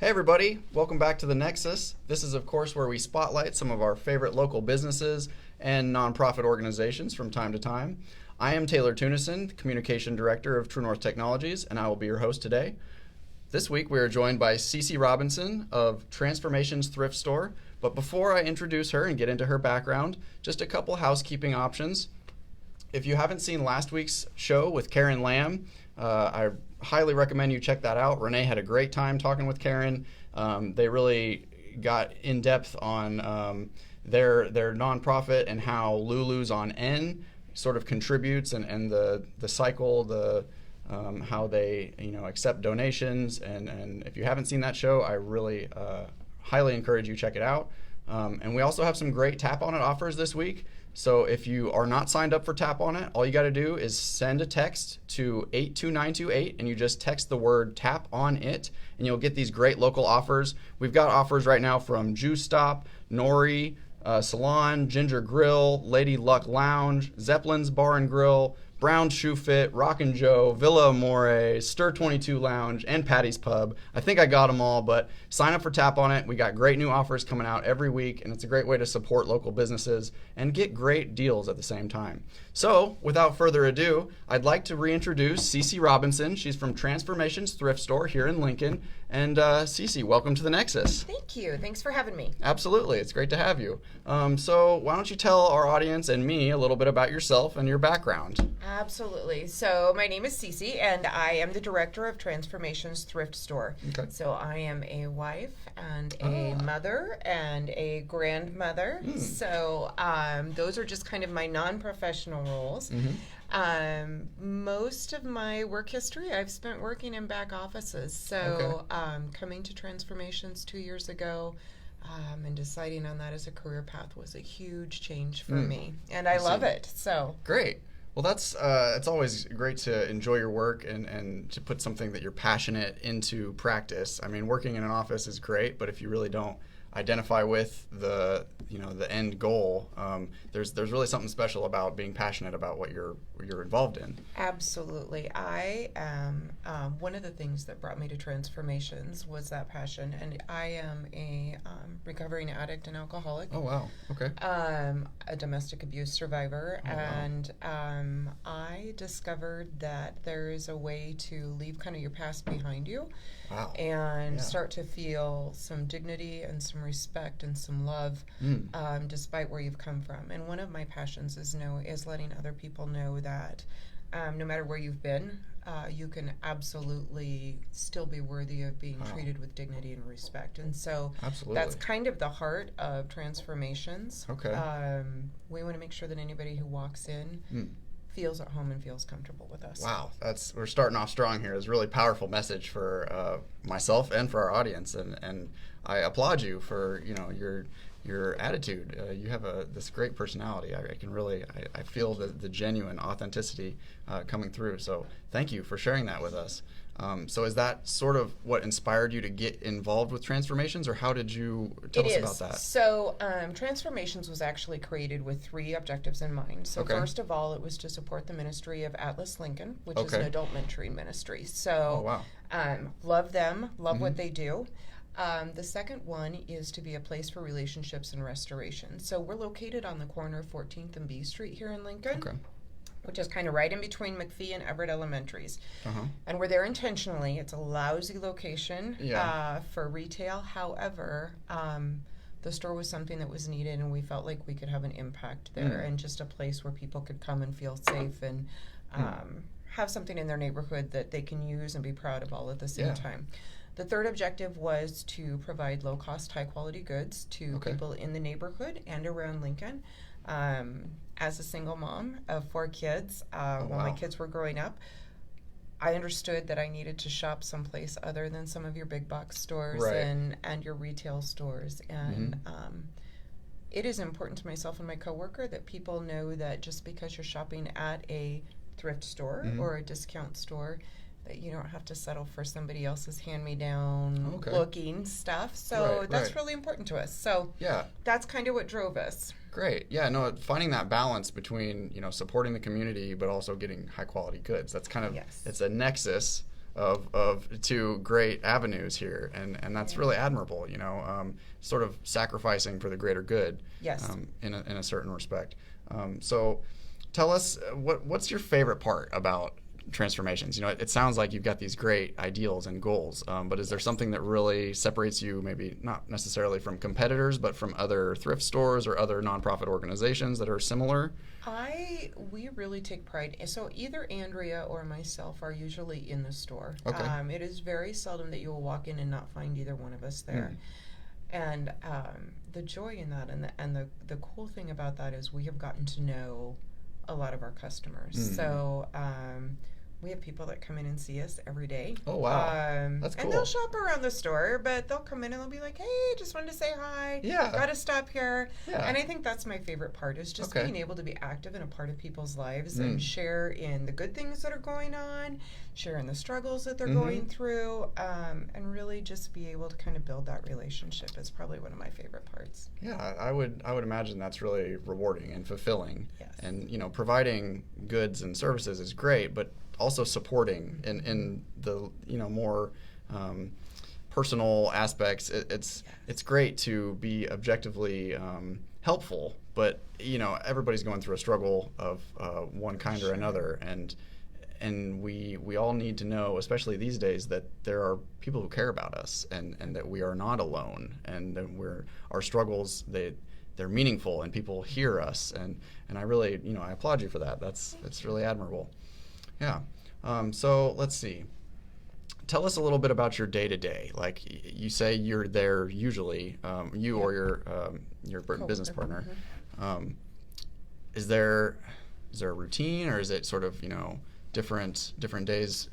Hey everybody, welcome back to the Nexus. This is of course where we spotlight some of our favorite local businesses and nonprofit organizations from time to time. I am Taylor Tunison, Communication Director of True North Technologies, and I will be your host today. This week we are joined by CeCe Robinson of Transformations Thrift Store. But before I introduce her and get into her background, just a couple housekeeping options. If you haven't seen last week's show with Karen Lamb, I highly recommend you check that out. Renee had a great time talking with Karen. They really got in depth on their nonprofit and how Lulu's on N sort of contributes and the cycle, how they accept donations. And if you haven't seen that show, I really highly encourage you check it out. And we also have some great Tap On It offers this week. So if you are not signed up for Tap On It, all you got to do is send a text to 82928 and you just text the word Tap On It and you'll get these great local offers. We've got offers right now from Juice Stop, Nori, Salon, Ginger Grill, Lady Luck Lounge, Zeppelin's Bar and Grill, Brown Shoe Fit, Rockin' Joe, Villa Amore, Stir 22 Lounge, and Patty's Pub. I think I got them all, but sign up for Tap On It. We got great new offers coming out every week, and it's a great way to support local businesses and get great deals at the same time. So, without further ado, I'd like to reintroduce CeCe Robinson. She's from Transformations Thrift Store here in Lincoln. And CeCe, welcome to the Nexus. Thank you. Thanks for having me. Absolutely. It's great to have you. So why don't you tell our audience and me a little bit about yourself and your background? Absolutely. So my name is CeCe, and I am the director of Transformations Thrift Store. Okay. So I am a wife and a mother and a grandmother. So those are just kind of my non-professional roles. Most of my work history I've spent working in back offices. So coming to Transformations 2 years ago and deciding on that as a career path was a huge change for me. And I love it. So great. Well, that's it's always great to enjoy your work and to put something that you're passionate into practice. I mean, working in an office is great, but if you really don't identify with the end goal, there's really something special about being passionate about what you're involved in. Absolutely. I am one of the things that brought me to Transformations was that passion, and I am a recovering addict and alcoholic. Oh wow. Okay. A domestic abuse survivor. Oh, wow. And I discovered that there is a way to leave kind of your past behind you. Wow. And start to feel some dignity and some respect and some love despite where you've come from. And one of my passions is letting other people know that no matter where you've been, you can absolutely still be worthy of being treated with dignity and respect. And so that's kind of the heart of Transformations. Okay. We want to make sure that anybody who walks in feels at home and feels comfortable with us. Wow, we're starting off strong here. It's a really powerful message for myself and for our audience, and I applaud you for your attitude. You have this great personality. I can really I feel the genuine authenticity coming through. So thank you for sharing that with us. So is that sort of what inspired you to get involved with Transformations, or how did you tell us about that? So Transformations was actually created with 3 objectives in mind. So first of all, it was to support the ministry of Atlas Lincoln, which is an adult mentoring ministry. So love them, love what they do. The second one is to be a place for relationships and restoration. So we're located on the corner of 14th and B Street here in Lincoln. Which is kind of right in between McPhee and Everett Elementaries. And we're there intentionally. It's a lousy location for retail. However, the store was something that was needed, and we felt like we could have an impact there and just a place where people could come and feel safe and have something in their neighborhood that they can use and be proud of all at the same time. The third objective was to provide low-cost, high-quality goods to people in the neighborhood and around Lincoln. As a single mom of 4 kids, when my kids were growing up, I understood that I needed to shop someplace other than some of your big box stores and your retail stores. And it is important to myself and my coworker that people know that just because you're shopping at a thrift store or a discount store, that you don't have to settle for somebody else's hand-me-down looking stuff. So that's really important to us. So that's kind of what drove us. Great. Yeah, no, finding that balance between, supporting the community but also getting high-quality goods. That's kind of, it's a nexus of two great avenues here, and that's really admirable. Sort of sacrificing for the greater good. Yes. In a certain respect. So, tell us what's your favorite part about Transformations? It sounds like you've got these great ideals and goals, but is there something that really separates you, maybe not necessarily from competitors, but from other thrift stores or other nonprofit organizations that are similar? We really take pride. So either Andrea or myself are usually in the store. Okay. It is very seldom that you will walk in and not find either one of us there. And the joy in that and the cool thing about that is we have gotten to know a lot of our customers. So we have people that come in and see us every day. Oh, wow. That's cool. And they'll shop around the store, but they'll come in and they'll be like, hey, just wanted to say hi. Yeah. Got to stop here. Yeah. And I think that's my favorite part is just being able to be active and a part of people's lives and share in the good things that are going on, share in the struggles that they're going through, and really just be able to kind of build that relationship is probably one of my favorite parts. Yeah, I would imagine that's really rewarding and fulfilling. Yes. And providing goods and services is great, but also supporting in the more personal aspects. It's great to be objectively helpful, but everybody's going through a struggle of one kind or another, and we all need to know, especially these days, that there are people who care about us and that we are not alone, and that our struggles they're meaningful and people hear us, and I really I applaud you for that. That's really admirable. Yeah. So let's see. Tell us a little bit about your day-to-day. Like you say you're there usually, you or your business partner. Is there a routine, or is it sort of different days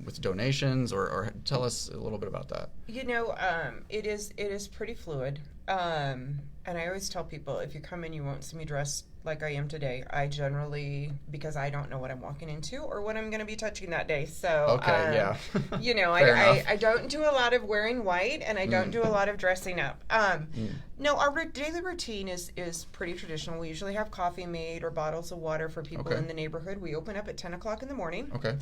with donations, or tell us a little bit about that? It is pretty fluid. And I always tell people, if you come in, you won't see me dressed like I am today. I generally, because I don't know what I'm walking into or what I'm going to be touching that day. So, yeah. I don't do a lot of wearing white, and I don't do a lot of dressing up. No, our daily routine is pretty traditional. We usually have coffee made or bottles of water for people in the neighborhood. We open up at 10 o'clock in the morning. Okay.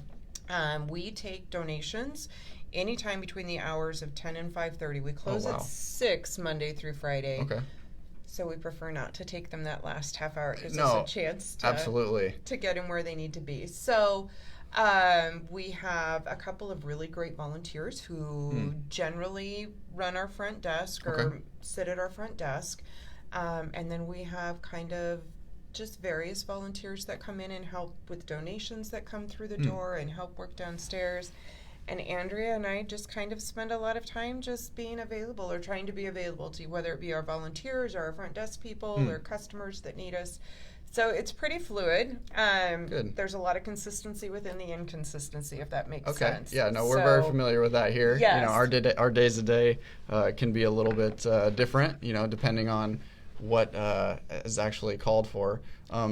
We take donations anytime between the hours of 10 and 5:30. We close at 6 Monday through Friday. Okay. So we prefer not to take them that last half hour. It gives us a chance to get them where they need to be. So we have a couple of really great volunteers who generally run our front desk or sit at our front desk. And then we have kind of just various volunteers that come in and help with donations that come through the door and help work downstairs. And Andrea and I just kind of spend a lot of time just being available or trying to be available to whether it be our volunteers or our front desk people or customers that need us. So it's pretty fluid. Good. There's a lot of consistency within the inconsistency, if that makes sense. Yeah, no, we're very familiar with that here. Yes. Our days a day can be a little bit different, depending on what is actually called for.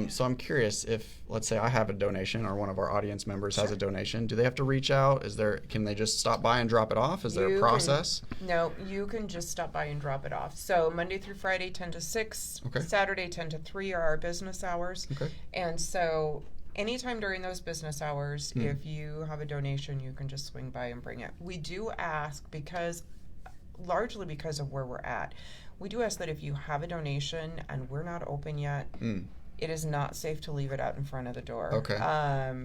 So I'm curious, if, let's say, I have a donation or one of our audience members has a donation, do they have to reach out? Can they just stop by and drop it off? Is there a process? No, you can just stop by and drop it off. So Monday through Friday, 10 to 6. Saturday, 10 to 3 are our business hours. And so anytime during those business hours, if you have a donation, you can just swing by and bring it. We do ask, largely because of where we're at, we do ask that if you have a donation and we're not open yet, it is not safe to leave it out in front of the door.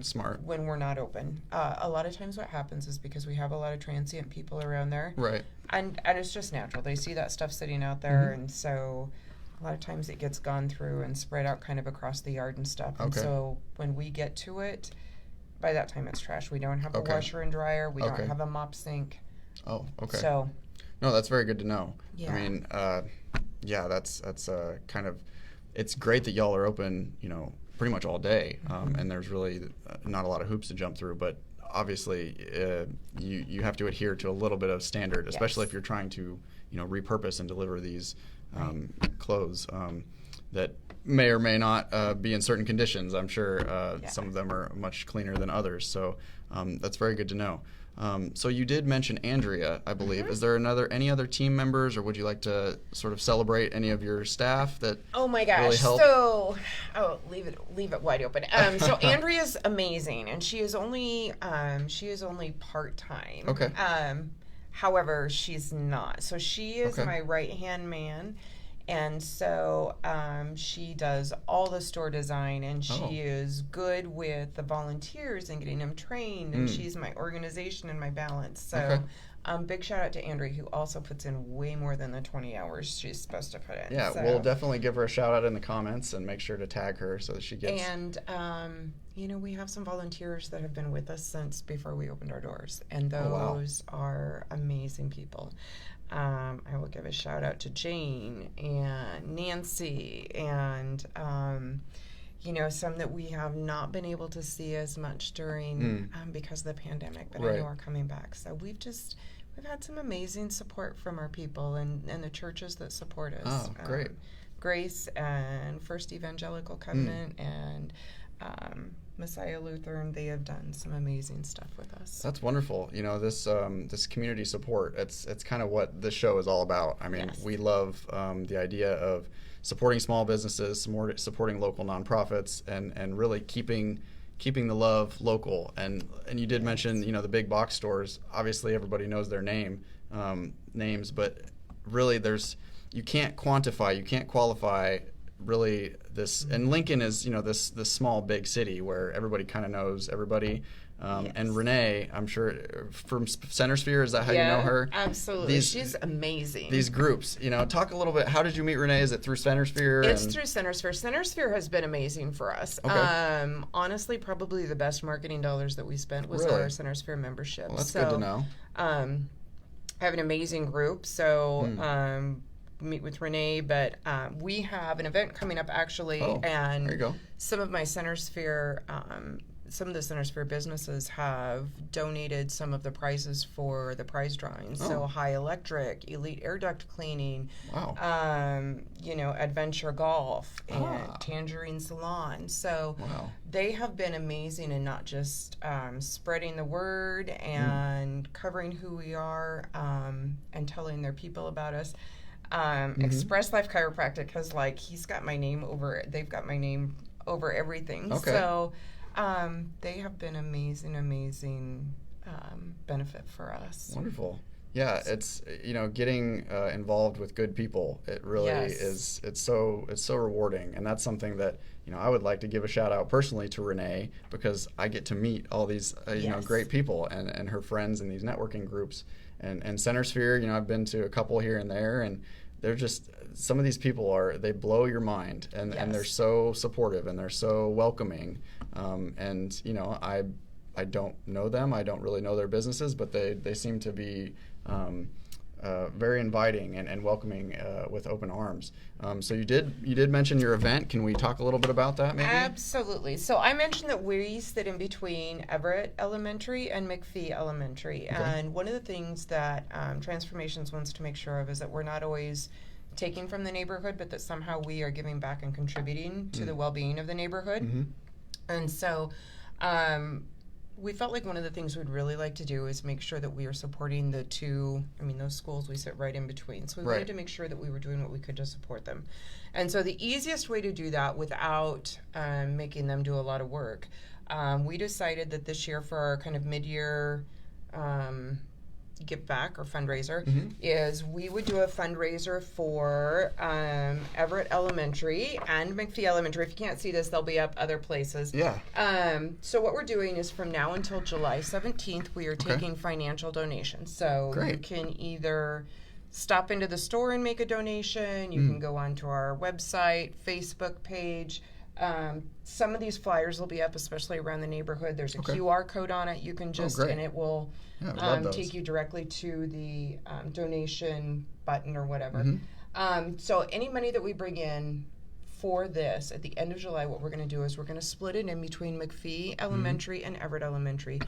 Smart. When we're not open. A lot of times what happens is because we have a lot of transient people around there. Right. And it's just natural. They see that stuff sitting out there, and so a lot of times it gets gone through and spread out kind of across the yard and stuff. And so when we get to it, by that time it's trash. We don't have a washer and dryer. We don't have a mop sink. Oh, okay. So... No, that's very good to know. Yeah. I mean, that's kind of, it's great that y'all are open, pretty much all day, and there's really not a lot of hoops to jump through, but obviously you have to adhere to a little bit of standard, especially if you're trying to, repurpose and deliver these clothes that may or may not be in certain conditions. I'm sure some of them are much cleaner than others, so that's very good to know. So you did mention Andrea, I believe. Is there any other team members, or would you like to sort of celebrate any of your staff that Oh my gosh. really helped? So, leave it wide open. So Andrea's amazing, and she is only part-time. Okay. However, she's not. So she is my right-hand man. And so she does all the store design, and she is good with the volunteers and getting them trained, and she's my organization and my balance. So big shout out to Andrea, who also puts in way more than the 20 hours she's supposed to put in. Yeah, so. We'll definitely give her a shout out in the comments and make sure to tag her so that she gets... And, we have some volunteers that have been with us since before we opened our doors, and those are amazing people. I will give a shout out to Jane and Nancy and, some that we have not been able to see as much during because of the pandemic, but I know are coming back. So we've had some amazing support from our people and the churches that support us. Oh, great. Grace and First Evangelical Covenant and Messiah Lutheran, they have done some amazing stuff with us. That's wonderful. This community support, it's kind of what this show is all about. I mean, we love the idea of supporting small businesses, supporting local nonprofits, and really keeping the love local. And you did mention, the big box stores. Obviously, everybody knows their names, but really you can't quantify, you can't qualify really this. And Lincoln is, this small, big city where everybody kind of knows everybody. And Renee, I'm sure from Center Sphere, is that how you know her? Absolutely. She's amazing. These groups, talk a little bit. How did you meet Renee? Is it through Center Sphere? It's through Center Sphere. Center Sphere has been amazing for us. Okay. Honestly, probably the best marketing dollars that we spent was our Center Sphere membership. Well, that's good to know. I have an amazing group. So meet with Renee, but we have an event coming up actually, and there you go. Some of the Center Sphere businesses have donated some of the prizes for the prize drawings. So High Electric, Elite Air Duct Cleaning, Adventure Golf, and Tangerine Salon. So they have been amazing in not just spreading the word and covering who we are and telling their people about us. Express Life Chiropractic has they've got my name over everything. Okay. So they have been amazing benefit for us. Wonderful. Yeah, it's getting involved with good people. It really is. It's so rewarding, and that's something that I would like to give a shout out personally to Renee, because I get to meet all these great people and her friends in these networking groups. And Center Sphere, I've been to a couple here and there, and they're just, some of these people they blow your mind, and they're so supportive and they're so welcoming. I don't know them, I don't really know their businesses, but they seem to be very inviting and welcoming with open arms. So you did mention your event. Can we talk a little bit about that, maybe? Absolutely. So I mentioned that we sit in between Everett Elementary and McPhee Elementary. Okay. And one of the things that Transformations wants to make sure of is that we're not always taking from the neighborhood, but that somehow we are giving back and contributing to the well-being of the neighborhood. Mm-hmm. And so we felt like one of the things we'd really like to do is make sure that we are supporting those schools we sit right in between. So we wanted to make sure that we were doing what we could to support them. And so the easiest way to do that without making them do a lot of work, we decided that this year for our kind of mid-year give back or fundraiser is we would do a fundraiser for Everett Elementary and McPhee Elementary. If you can't see this, they'll be up other places. Yeah. So what we're doing is from now until July 17th, we are taking financial donations. So you can either stop into the store and make a donation. You can go onto our website, Facebook page. Some of these flyers will be up, especially around the neighborhood. There's a QR code on it. You can just, and it will take you directly to the donation button or whatever. So any money that we bring in for this, at the end of July, what we're going to do is we're going to split it in between McPhee Elementary and Everett Elementary.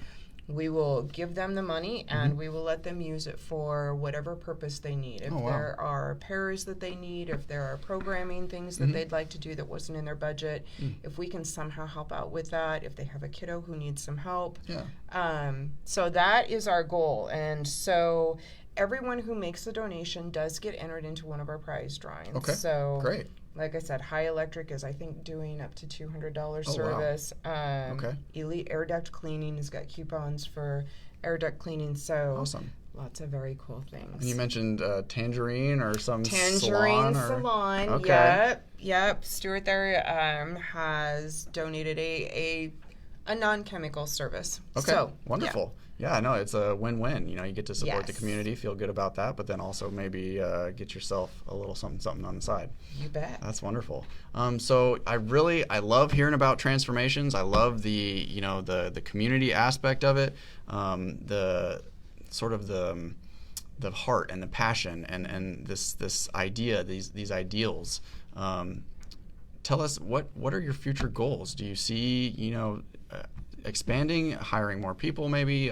We will give them the money, and we will let them use it for whatever purpose they need. If there are pairs that they need, if there are programming things that they'd like to do that wasn't in their budget, if we can somehow help out with that, if they have a kiddo who needs some help. So that is our goal. And so everyone who makes a donation does get entered into one of our prize drawings. Okay, so great. Like I said, High Electric is, I think, doing up to $200 service. Wow. Elite Air Duct Cleaning has got coupons for air duct cleaning. So awesome. Lots of very cool things. And you mentioned Tangerine or some Tangerine Salon. Okay. Yep. Stuart there has donated a non-chemical service. Okay, so, wonderful. Yeah, no, it's a win-win. You know, you get to support the community, feel good about that, but then also maybe get yourself a little something on the side. You bet. That's wonderful. So I love hearing about Transformations. I love the community aspect of it, the sort of the heart and the passion and this idea, these ideals. Tell us what are your future goals? Do you see expanding, hiring more people, maybe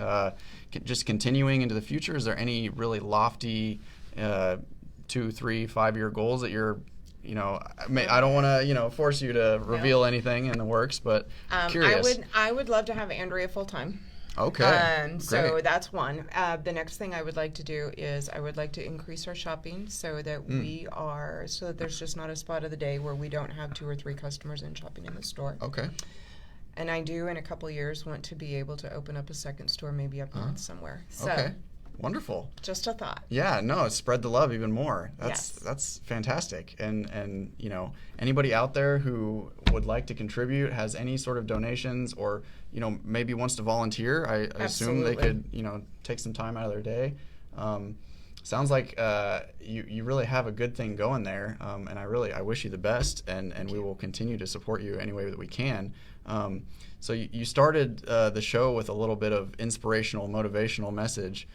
just continuing into the future? Is there any really lofty 2, 3, 5 year goals that you're I don't want to force you to reveal anything in the works, but curious. I would love to have Andrea full time. Okay. So that's one. The next thing I would like to do is I would like to increase our shopping so that so that there's just not a spot of the day where we don't have 2 or 3 customers in shopping in the store. Okay. And I do, in a couple of years, want to be able to open up a second store, maybe up north somewhere. So, okay. Wonderful. Just a thought. Yeah, no, spread the love even more. That's fantastic. And anybody out there who would like to contribute, has any sort of donations, or maybe wants to volunteer, I assume they could take some time out of their day. Sounds like you really have a good thing going there, and I wish you the best, and we will continue to support you any way that we can. So you started the show with a little bit of inspirational, motivational message.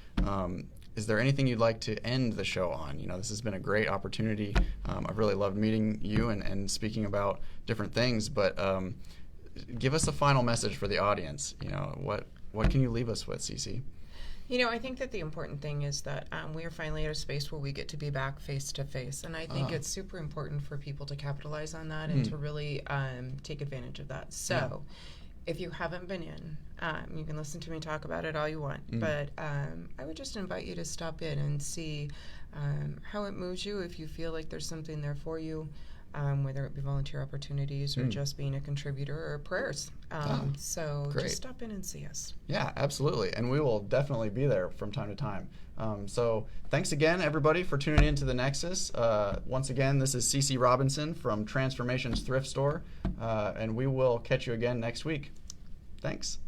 Is there anything you'd like to end the show on? This has been a great opportunity. I've really loved meeting you and speaking about different things, but give us a final message for the audience. What can you leave us with, CeCe? I think that the important thing is that we are finally at a space where we get to be back face to face, and I think it's super important for people to capitalize on that and to really take advantage of that. So if you haven't been in, you can listen to me talk about it all you want, but I would just invite you to stop in and see how it moves you, if you feel like there's something there for you. Whether it be volunteer opportunities or just being a contributor or prayers. So great. Just stop in and see us. Yeah, absolutely. And we will definitely be there from time to time. So thanks again, everybody, for tuning in to the Nexus. Once again, this is CeCe Robinson from Transformations Thrift Store, and we will catch you again next week. Thanks.